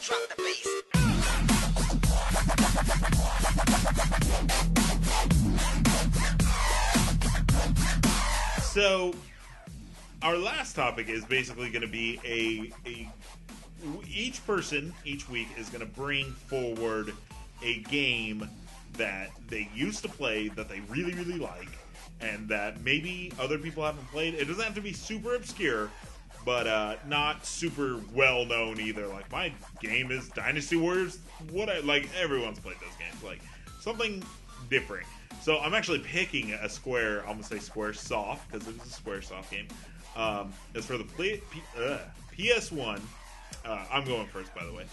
drop the bass. So, our last topic is basically going to be each person each week is going to bring forward a game that they used to play that they really, really like, and that maybe other people haven't played. It doesn't have to be super obscure, but not super well known either. Like, my game is Dynasty Warriors. Like, everyone's played those games. Like, something different. So I'm actually picking a Square. I'm gonna say Square Soft because it is a Square Soft game. It's for the PS1. I'm going first, by the way.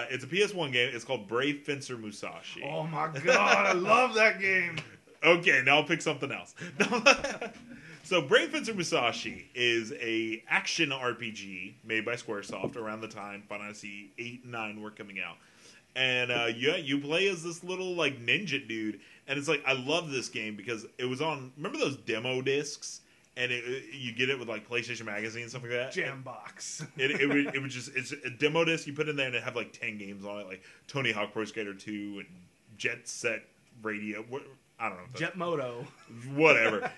It's a PS1 game. It's called Brave Fencer Musashi. Oh my god, I love that game. Okay, now I'll pick something else. So Brave Fencer Musashi is a action RPG made by Squaresoft around the time Final Fantasy 8 and 9 were coming out. And yeah, you play as this little like ninja dude, and it's like I love this game because it was on. Remember those demo discs, and you get it with like PlayStation Magazine and stuff like that. Jambox. It was just it's a demo disc you put in there, and it had like 10 games on it, like Tony Hawk Pro Skater 2 and Jet Set Radio. I don't know. Jet Moto. Whatever.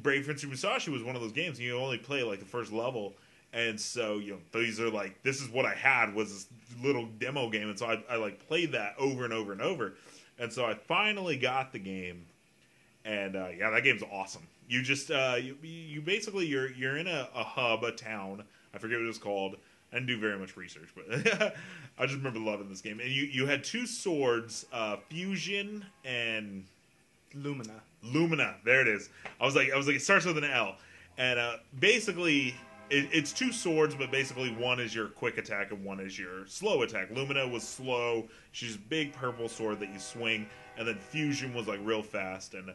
Brave Fencer Musashi was one of those games, and you only play like the first level. And so, you know, these are like, this is what I had was this little demo game. And so I like played that over and over and over. And so I finally got the game. And yeah, that game's awesome. You just, you basically, you're in a hub, a town. I forget what it was called. I didn't do very much research, but I just remember loving this game. And you had two swords, Fusion and Lumina. Lumina. There it is. I was like, it starts with an L. And basically, it's two swords, but basically one is your quick attack and one is your slow attack. Lumina was slow. She's a big purple sword that you swing. And then Fusion was like real fast. And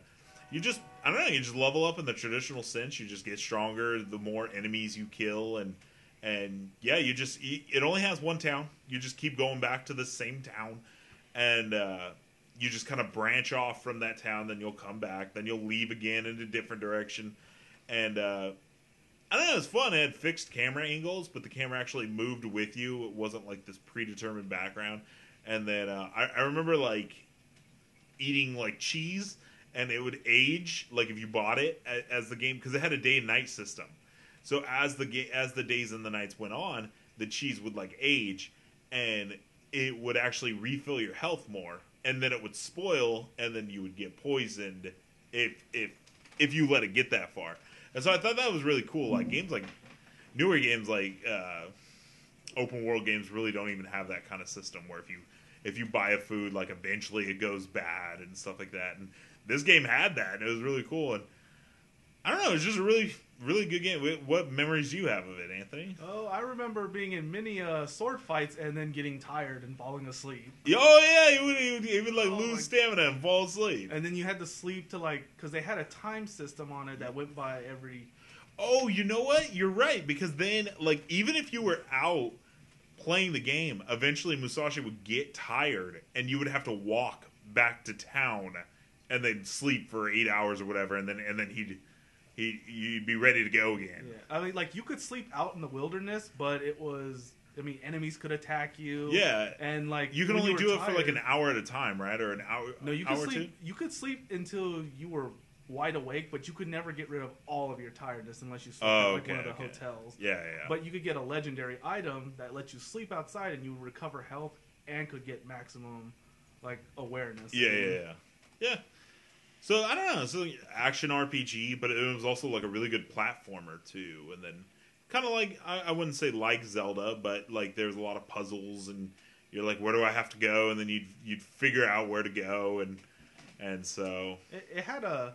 you just, I don't know, you just level up in the traditional sense. You just get stronger the more enemies you kill. And yeah, it only has one town. You just keep going back to the same town. And you just kind of branch off from that town. Then you'll come back. Then you'll leave again in a different direction. And I don't know, it was fun. It had fixed camera angles, but the camera actually moved with you. It wasn't like this predetermined background. And then I remember like eating like cheese, and it would age like if you bought it as the game, because it had a day and night system. So as the days and the nights went on, the cheese would like age, and it would actually refill your health more, and then it would spoil, and then you would get poisoned if you let it get that far. And so I thought that was really cool. Like games like newer games like open world games really don't even have that kind of system where if you buy a food, like eventually it goes bad and stuff like that. And this game had that, and it was really cool. And I don't know, it was just a really, really good game. What memories do you have of it, Anthony? Oh, I remember being in many sword fights and then getting tired and falling asleep. Oh yeah, you would like lose stamina and fall asleep. And then you had to sleep to like, because they had a time system on it that went by every. Oh, you know what? You're right, because then like even if you were out playing the game, eventually Musashi would get tired, and you would have to walk back to town, and then sleep for 8 hours or whatever, and then you'd be ready to go again. Yeah, I mean, like you could sleep out in the wilderness, but it was. I mean, enemies could attack you. Yeah, and like you can only do it for like an hour at a time, right? Or an hour. No, you could sleep. Two? You could sleep until you were wide awake, but you could never get rid of all of your tiredness unless you slept at like one of the hotels. Yeah. But you could get a legendary item that lets you sleep outside, and you recover health and could get maximum like awareness. Yeah. So I don't know. It's an action RPG, but it was also like a really good platformer too. And then kind of like I wouldn't say like Zelda, but like there's a lot of puzzles, and you're like, where do I have to go? And then you'd figure out where to go, and so it had a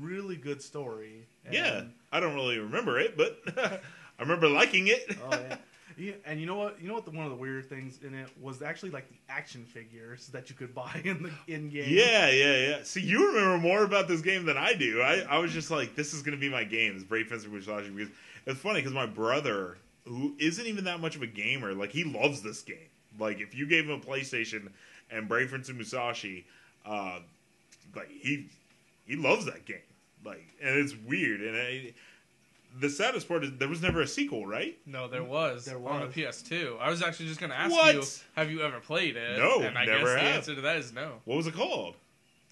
really good story. Yeah, I don't really remember it, but I remember liking it. Oh yeah. Yeah, and you know what? One of the weird things in it was actually like the action figures that you could buy in game. Yeah. See, you remember more about this game than I do. I was just like, this is going to be my game, this Brave Fencer Musashi, because it's funny because my brother, who isn't even that much of a gamer, like he loves this game. Like if you gave him a PlayStation and Brave Fencer Musashi, like he loves that game. Like, and it's weird, and the saddest part is there was never a sequel, right? No, there was. There on the was. PS2. I was actually just going to ask What? you, have you ever played it? No, and I never guess the have. answer to that is no. What was it called?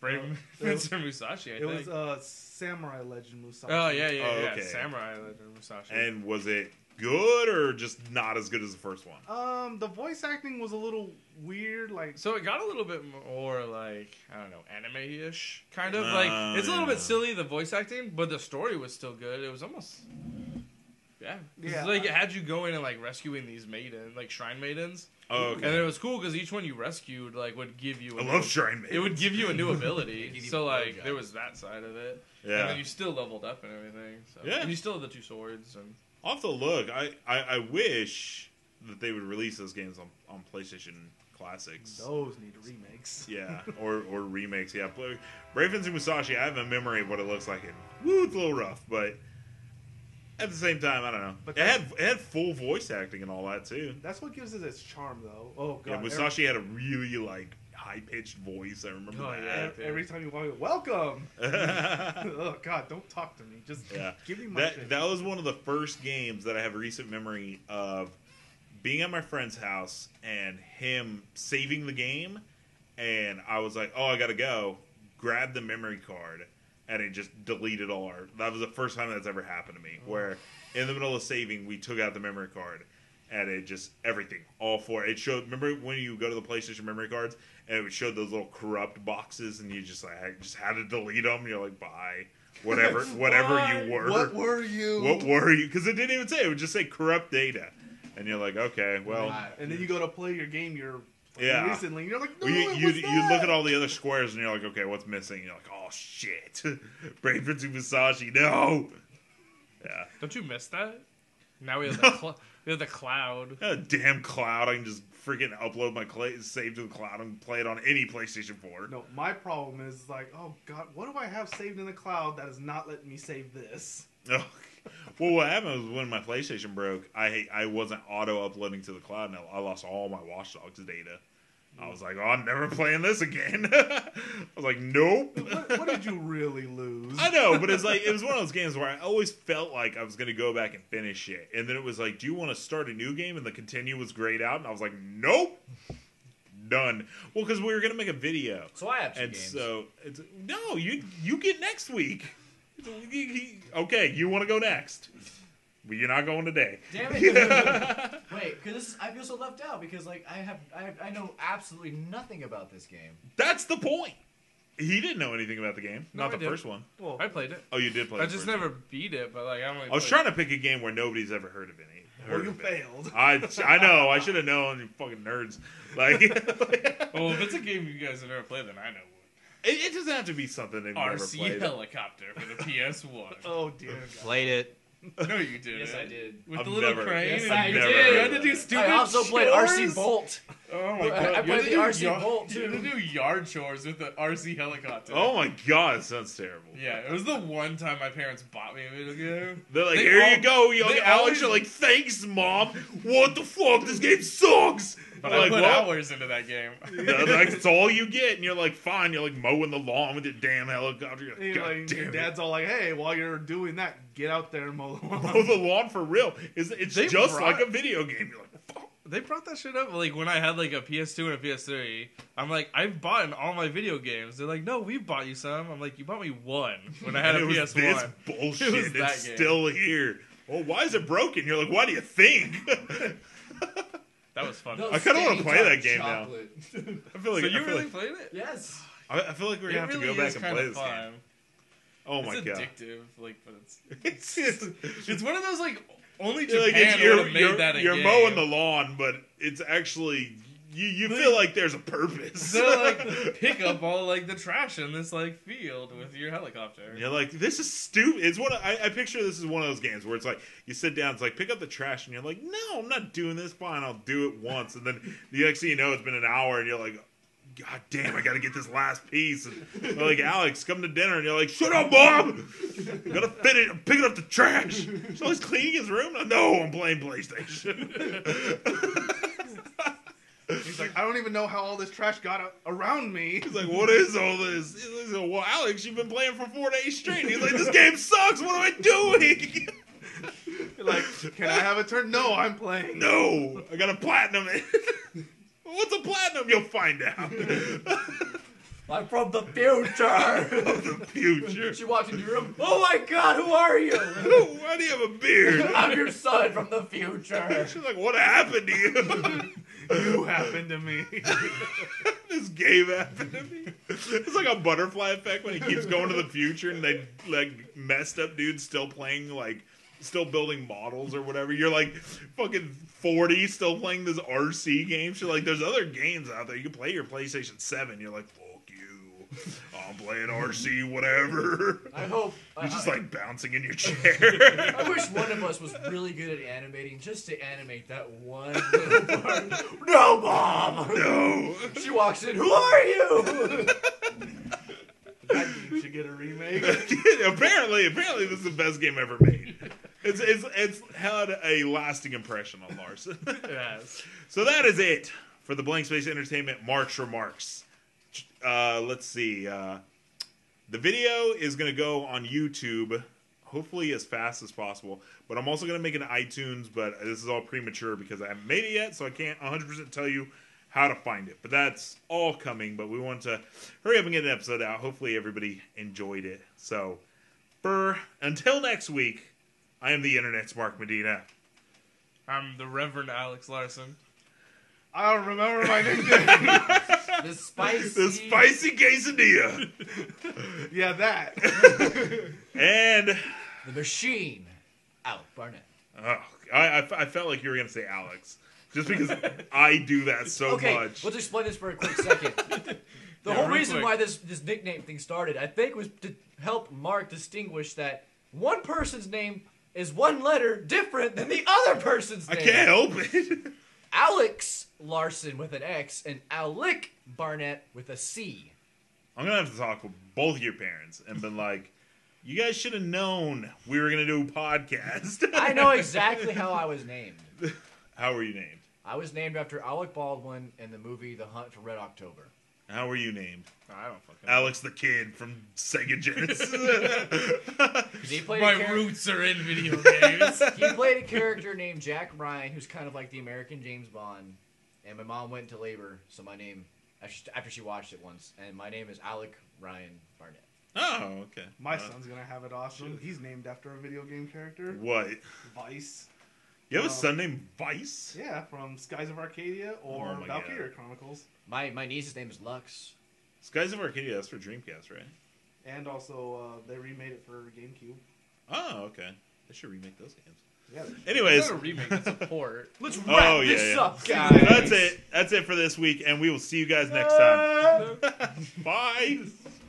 Brave Fencer Musashi, I It think. was Samurai Legend Musashi. Oh, yeah, okay. Samurai Legend Musashi. And was it good or just not as good as the first one? The voice acting was a little weird. Like, So it got a little bit more like, I don't know, anime-ish, kind of. It's a little yeah. bit silly, the voice acting, but the story was still good. It was almost... Yeah. Yeah. It had you going and, rescuing these maidens, shrine maidens. Oh, okay. And it was cool because each one you rescued, would give you... I love Shrine Maidens. It would give you a new ability. Give you So, blowjobs. there was that side of it. Yeah. And then you still leveled up and everything. So. Yeah. And you still have the 2 swords. And I'll have to look. I wish that they would release those games on PlayStation Classics. those need remakes. Yeah, or remakes. Yeah, Brave Fencer Musashi. I have a memory of what it looks like, and woo, it's a little rough, but at the same time, I don't know. But It had full voice acting and all that too. That's what gives it its charm, though. Oh god, Yeah, Musashi had a really high pitched voice. I remember Oh, yeah. that. Every time you walk, welcome. Oh god, don't talk to me. Just Yeah, give me my shit. that was one of the first games that I have a recent memory of being at my friend's house and him saving the game, and I was like, "Oh, I gotta go." Grab the memory card, and it just deleted all our. That was the first time that's ever happened to me. Where in the middle of saving, we took out the memory card, and it just everything, all four. It showed. Remember when you go to the PlayStation memory cards, and it would show those little corrupt boxes, and you just had to delete them. And you're like, bye. Whatever you were. What were you? What were you? Because it didn't even say. It would just say corrupt data. And you're like, okay, well. And then you go to play your game you're Yeah. recently, and you're like, no, Well, it you was look that. at all the other squares, and you're like, okay, what's missing? And you're like, oh, shit. Brave Fencer Musashi, no. Yeah. don't you miss that? Now we have the cloud. A damn cloud. I can just freaking upload my save to the cloud and play it on any PlayStation 4. No, my problem is like, oh god, what do I have saved in the cloud that is not letting me save this? Oh. Well, what happened was when my PlayStation broke, I wasn't auto-uploading to the cloud, and I lost all my Watch Dogs data. I was like, oh, I'm never playing this again. I was like, nope. What did you really lose? I know, but it was one of those games where I always felt like I was going to go back and finish it. And then it was like, do you want to start a new game? And the continue was grayed out. And I was like, nope. Done. Well, because we were going to make a video. So I have 2 And games. so, no, you get next week. Okay, you want to go next. But you're not going today. Damn it! Wait, because I feel so left out because I know absolutely nothing about this game. That's the point. He didn't know anything about the game. No, Not I the did. first one. Well, I played it. Oh, you did play I the just first never one. beat it, but I only I was trying to pick a game where nobody's ever heard of any. well, heard you of it. failed. I know. I should have known. You fucking nerds. Like, Well, if it's a game you guys have never played, then I know it doesn't have to be something they've what. never RC played. Helicopter for the PS1. Oh dear God. Played it. No, you did. Yes, I did. With I've the little never- crane. Yes, and I you did. You had to do stupid I also played chores? RC Bolt. Oh my I god! You played had to the do RC Bolt, You had to too. do yard chores with the RC helicopter. Oh my god, that sounds terrible. Yeah, it was the one time my parents bought me a video game. They're like, They here all- you go, young they Alex. always- You're like, thanks, mom. What the fuck? This game sucks. But I'm I like, put well, hours into that game. that's all you get, and you're like, fine. You're like mowing the lawn with your damn helicopter. You're like, God Your damn it. dad's all like, hey, while you're doing that, get out there and mow the lawn. Mow the lawn for real. It's They just brought- like a video game. You're like, fuck. They brought that shit up like when I had like a PS2 and a PS3. I'm like, I've bought all my video games. They're like, no, we bought you some. I'm like, you bought me one when I had And a it was PS1. this bullshit. It was that It's game. still here. Well, why is it broken? You're like, why do you think? That was fun. I kinda wanna play that game now. Chocolate. I feel like So you I feel really like, played it? Yes. I feel like we're It gonna have really to go is back and kinda play this fun. game. Oh my It's god. addictive, like, but It's it's one of those like only you're Japan like, would have made that a you're game. mowing the lawn, but it's actually you feel like there's a purpose. So like pick up all like the trash in this like field with your helicopter. You're like, this is stupid. It's one. I picture this as one of those games where it's like you sit down, it's like pick up the trash, and you're like, no, I'm not doing this. Fine, I'll do it once, and then the next thing you know, it's been an hour, and you're like, God damn, I got to get this last piece. And they're like, Alex, come to dinner, and you're like, shut up, Mom. I'm gonna finish. I'm picking up the trash. So he's cleaning his room. No, I'm playing PlayStation. He's like, I don't even know how all this trash got around me. He's like, what is all this? He's like, well, Alex, you've been playing for 4 days straight. He's like, this game sucks. What am I doing? Like, can I have a turn? No, I'm playing. No, I got a platinum. What's a platinum? You'll find out. I'm from the future. Of the future. She walks into your room. Oh my God, who are you? Why do you have a beard? I'm your son from the future. She's like, what happened to you? You happened to me. This game happened to me. It's like a butterfly effect when he keeps going to the future and they like messed up dudes still playing like still building models or whatever. You're like fucking 40 still playing this RC game. So like there's other games out there. You can play your PlayStation 7. You're like, fuck you. I'm playing RC whatever. I hope. You're just like bouncing in your chair. I wish one of us was really good at animating, just to animate that one little part. No, Mom! No. She walks in, who are you? That game should get a remake. apparently this is the best game ever made. It's had a lasting impression on Larson. Yes. So that is it for the Blank Space Entertainment March remarks. Let's see. The video is going to go on YouTube, hopefully as fast as possible. But I'm also going to make an iTunes, but this is all premature because I haven't made it yet, so I can't 100% tell you how to find it. But that's all coming, but we want to hurry up and get an episode out. Hopefully everybody enjoyed it. So, until next week, I am the Internet's Mark Medina. I'm the Reverend Alex Larson. I don't remember my nickname. The spicy quesadilla. Yeah, that. And The machine. Alec Barnett. oh, I felt like you were going to say Alex. Just because I do that so Okay, much. let's explain this for a quick second. The whole real reason quick. why this nickname thing started, I think, was to help Mark distinguish that one person's name is one letter different than the other person's I name. can't help it. Alex Larson with an X and Alec Barnett with a C. I'm going to have to talk with both your parents and been like, you guys should have known we were going to do a podcast. I know exactly how I was named. How were you named? I was named after Alec Baldwin in the movie The Hunt for Red October. How were you named? I don't fucking know. Alex the Kid from Sega Genesis. 'Cause He played, My a char- roots are in video games. he played a character named Jack Ryan, who's kind of like the American James Bond. And my mom went into labor, so my name, after she watched it once, and my name is Alec Ryan Barnett. Oh, okay. My son's gonna have it awesome. He's named after a video game character. What? Vice. You have a son named Vice? Yeah, from Skies of Arcadia or Oh my Valkyria God. Chronicles. My niece's name is Lux. Skies of Arcadia, that's for Dreamcast, right? And also, they remade it for GameCube. Oh, okay. They should remake those games. Yeah. Anyways, It's not a remake, it's a port. Let's Oh, wrap yeah, this yeah. up, guys. that's it. That's it for this week, and we will see you guys next time. Bye.